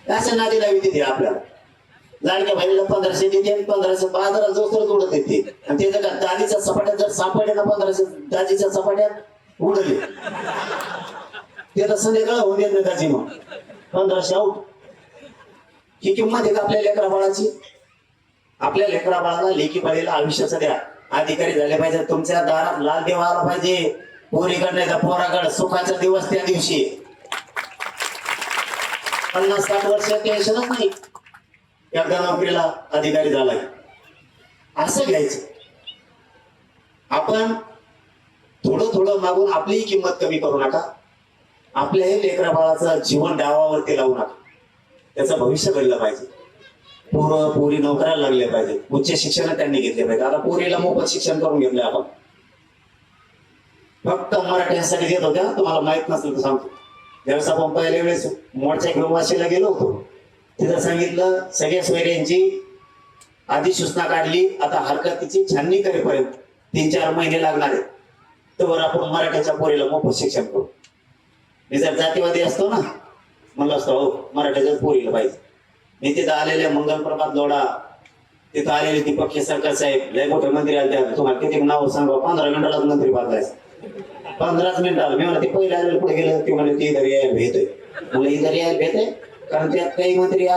अशा नादी लावी तिथे आपल्याला लाडक्या बहिणीला 1500 देते, 1500 बाजारात जोस्तरच उडत येते. आणि त्याचं का दादीच्या सपाट्यात जर सापडले ना 1500 दाजीच्या सपाट्यात उडले त्याला संध्याकाळ होऊन देत नाही दाजी. मग 1500 आउट. ही किंमत आहे का आपल्या लेकरा बाळाची? आपल्या लेकरा बाळाला लेकी बाळीला आयुष्याचा द्या. अधिकारी झाले पाहिजे. तुमच्या दारात लाल देव आला पाहिजे. पोरीकडे नाही तर पोराकडे सुखाचा दिवस त्या दिवशी. 50-60 वर्ष टेन्शनच नाही. एकदा नोकरीला अधिकारी झालाय असं घ्यायचं. आपण थोडं थोडं मागून आपलीही किंमत कमी करू नका. आपल्याही लेकरा बाळाचं जीवन डावावरती लावू नका. त्याचं भविष्य घडलं पाहिजे. पोरं पोरी नोकऱ्याला लागले पाहिजे. उच्च शिक्षण त्यांनी घेतले पाहिजे. आता पोरीला मोफत शिक्षण करून घेतलंय आपण. फक्त मराठ्यांसाठी देत होत्या. तुम्हाला माहित नसेल तर सांगतो. ज्यावेळेस आपण पहिल्या वेळेस मोर्चा घेऊन वाशीला गेलो होतो तिथं सांगितलं सगळ्या सोयऱ्यांची अधिसूचना काढली. आता हरकतीची छाननी करेपर्यंत 3-4 महिने लागणार आहेत. तर आपण मराठ्याच्या पोरीला मोफत शिक्षण करू. मी जर जातीवादी असतो ना म्हणलं असतो हो मराठ्याच्याच पोरीला पाहिजे. मी तिथं आलेल्या मंगलप्रभात जोडा तिथं आलेले दीपक केसरकर साहेब लय मोठे मंत्री आले. तुम्हाला किती नाव सांगा 15 मिनिटालाच मंत्री बदलायचं. 15 मिनिटाला. मी म्हणते पहिले आलेले पुढे गेलं ते म्हणजे ती इधर यायला भेटतोय. मला इधर यायला भेटतोय कारण त्यात काही मंत्री